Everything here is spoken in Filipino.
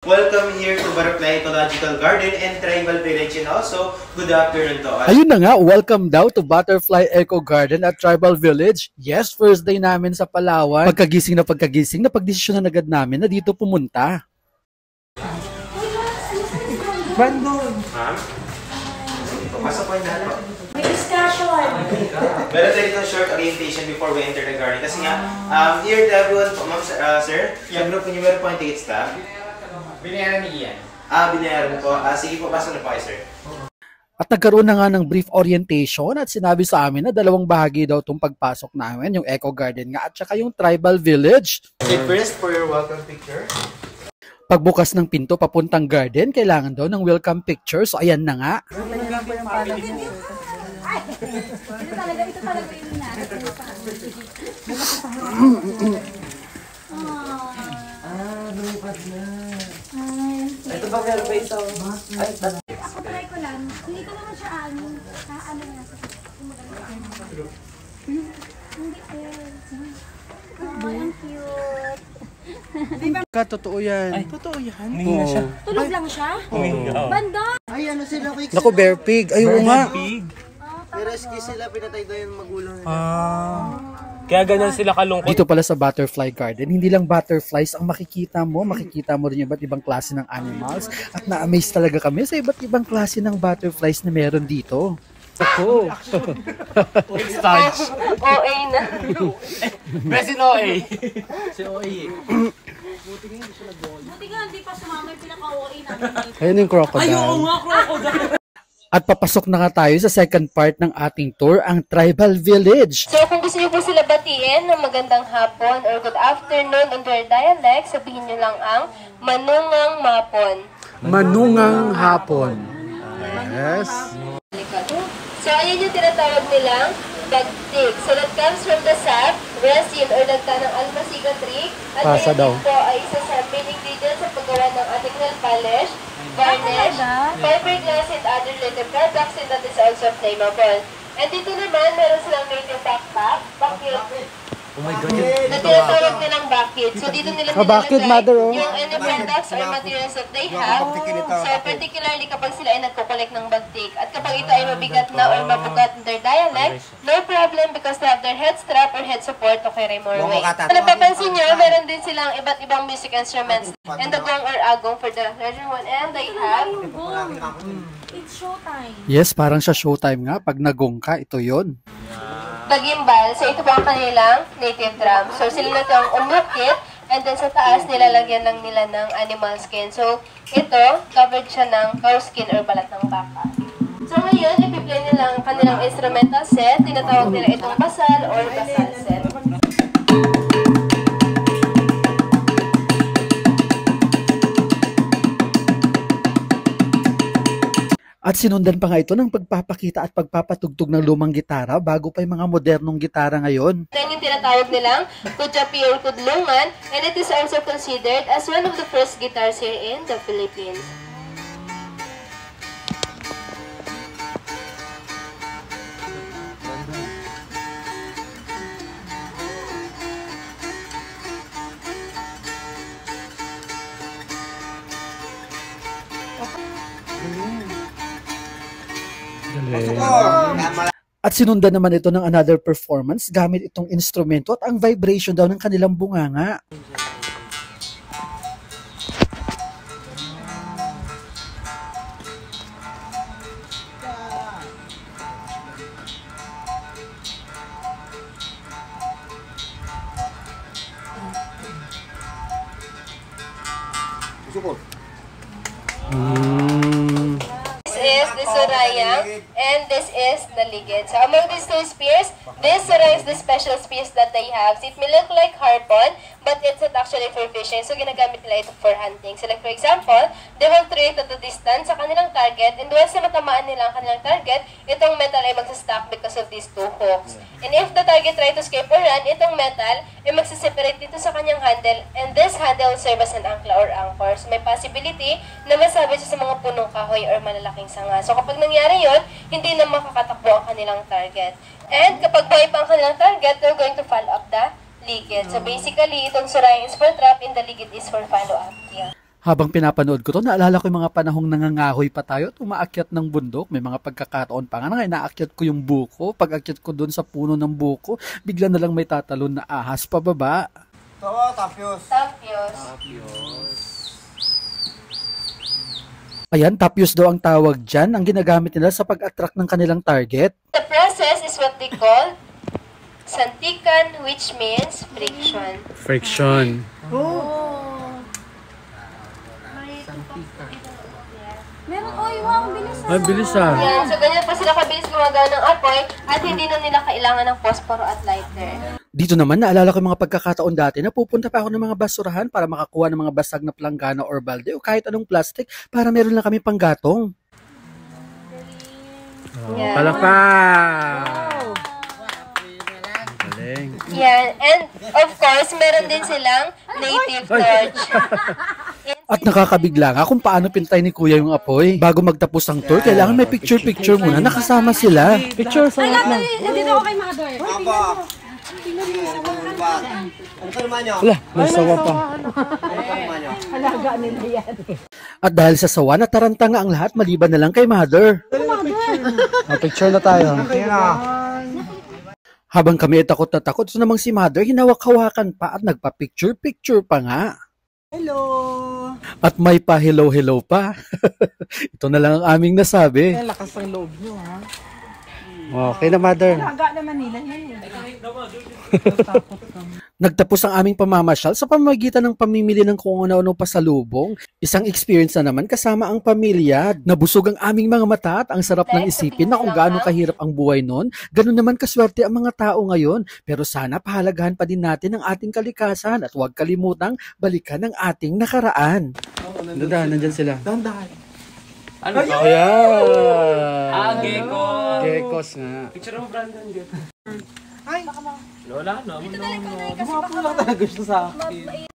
Welcome here to Butterfly Ecological Garden and Tribal Village, and also good afternoon to all. Ayun na nga, welcome daw to Butterfly Eco Garden at Tribal Village. Yes, first day namin sa Palawan. Pagkagising na pagdesisyonan agad namin na dito pumunta. Bandong! Ma'am? Pasok po yung lahat po. May discussion! Meron tayo itong short orientation before we enter the garden. Kasi nga, here to everyone po, ma'am, sir, sa group niyo meron po yung ticket stub. Binayaran ni Ian. Binayaran po. Sige po, pasok na po kayo, sir. At nagkaroon na nga ng brief orientation at sinabi sa amin na dalawang bahagi daw itong pagpasok namin, yung Eco Garden nga at saka yung Tribal Village. Sit first for your welcome picture. Pagbukas ng pinto papuntang garden, kailangan daw ng welcome picture. So ayan na nga. Ito talaga yun na. Lupat na. Ito ba meron pa ito? Ako try ko lang. Hindi ko naman siya ano na. Hindi ko. Ang cute. Totoo yan. Ay, totoo yan. Humingi na siya. Tulog lang siya? Humingi ka. Banda! Ay, ano sila? Naku, bear pig. Ayun nga. Pig. Rescue sila, pinatay daw yung magulang nila. Kaya ganyan sila kalungkot. Dito pala sa Butterfly Garden, hindi lang butterflies ang makikita mo rin yung iba't ibang klase ng animals at na-amaze talaga kami sa iba't ibang klase ng butterflies na meron dito. Ako. Starch. OA na. Best in OA. Si OA. Buti nga, hindi pa sumama yung pinaka-OA namin. Ayun yung crocodile. Crocodile. At papasok na nga tayo sa second part ng ating tour, ang Tribal Village. So kung gusto niyo po sila batiin ng magandang hapon or good afternoon on their dialect, sabihin niyo lang ang manungang mapon. Manungang hapon. Yes. So ayan yung tinatawag nilang bagtik. So that comes from the sap, resin or dagta ng almasiga tree. At Pasa ayan daw. din po ay isa sa main ingredients sa paggawa ng ating nail polish, varnish, fiberglass and other related products, and that is also flammable. And dito naman, meron silang native backpack, bucket. Oh my God. Na tinatawag nilang bucket. So dito nila bucket, mother, oh. yung any products or materials that they have. So particularly kapag sila ay nagkukolek ng bagtik. At kapag ito ay mabigat na or mabugat in their dialect, no problem because they have their head strap or head support to carry more weight. Kung napapansin nyo, meron din silang iba't ibang music instruments. And the gong or agong for the larger one. And they have... It's showtime. Yes, parang sa showtime nga. Pag nagong ka, ito yon. The gimbal. So ito po ang kanilang native drum. So sila na itong umukit. And then sa taas, nilalagyan lang nila ng animal skin. So ito, covered siya ng cow skin or balat ng baka. So ngayon, ipi-play nila ang kanilang instrumental set. Tinatawag nila itong basal or basal set. At sinundan pa nga ito ng pagpapakita at pagpapatugtog ng lumang gitara bago pa yung mga modernong gitara ngayon. Then yung tinatawag nilang kutsapi or kudlungan, and it is also considered as one of the first guitars here in the Philippines. At sinundan naman ito ng another performance gamit itong instrumento at ang vibration daw ng kanilang bunganga. This is the Soraya, and this is the Ligid. So among these two spears, this Soraya is the special spears that they have. So it may look like harpoon, but it's not actually for fishing. So ginagamit nila ito for hunting. So like for example, they will throw it at a distance sa kanilang target, and once na matamaan nila ang kanilang target, itong metal ay magsastock because of these two hooks. And if the target try to escape or run, itong metal ay magsaseparate dito sa kanyang handle, and this handle will serve as an ankla or anchor. So may possibility na masabit siya sa mga punong kahoy or malalaking sanga. So kapag nangyari yon, hindi na makakatakbo ang kanilang target. And kapag buhay pa ang kanilang target, they're going to follow up the ligid. So basically, itong Soraya is for trap and the ligid is for follow up. Yeah. Habang pinapanood ko to, naalala ko yung mga panahong nangangahoy pa tayo at umaakyat ng bundok. May mga pagkakataon pa nga na inaakyat ko yung buko. Pag akyat ko doon sa puno ng buko, bigla na lang may tatalon na ahas pababa. Tapyos. Ayan, tapyos daw ang tawag dyan. Ang ginagamit nila sa pag-attract ng kanilang target. The process is what they call santikan, which means friction. Friction. Meron, oy, wow, bilis Ay, bilis ah. Yan, so ganyan po sila kabilis gumagawa ng apoy at hindi na nila kailangan ng posporo at lighter. Dito naman, naalala ko yung mga pagkakataon dati na pupunta pa ako ng mga basurahan para makakuha ng mga basag na planggana or balde o kahit anong plastic para meron lang kami panggatong. Yan. Palakpak! Galing. Yan, and of course, meron din silang native torch. At nakakabigla nga kung paano pintay ni Kuya yung apoy. Bago magtapos ang tour, kailangan may picture-picture muna. Nakasama sila. Picture sa Ay, lahat nandito ako kay Mother. Apa? Ano ka naman nyo? Wala, may sawa pa. At dahil sa sawa, nataranta nga ang lahat maliban na lang kay Mother. Picture na tayo. Habang kami ay takot na takot, so namang si Mother hinawak-hawakan pa at nagpa-picture-picture pa nga. Hello! At may pa-hello-hello pa. Ito na lang ang aming nasabi. Lakas ang loob nyo, ha? Okay na, Mother. Laga naman nila yan, eh. Nagtapos ang aming pamamasyal sa pamamagitan ng pamimili ng kung ano-ano pasalubong. Isang experience na naman kasama ang pamilya. Nabusog ang aming mga mata at ang sarap ng isipin na kung gaano kahirap ang buhay noon. Ganun naman kaswerte ang mga tao ngayon. Pero sana pahalagahan pa din natin ang ating kalikasan at huwag kalimutang balikan ang ating nakaraan. Nandyan sila. Ano to? Ayan! Ah, gecko. Geckos nga. Picture mo, Brandon. Ay, Lola, no? gumapo lang talaga siya sa akin.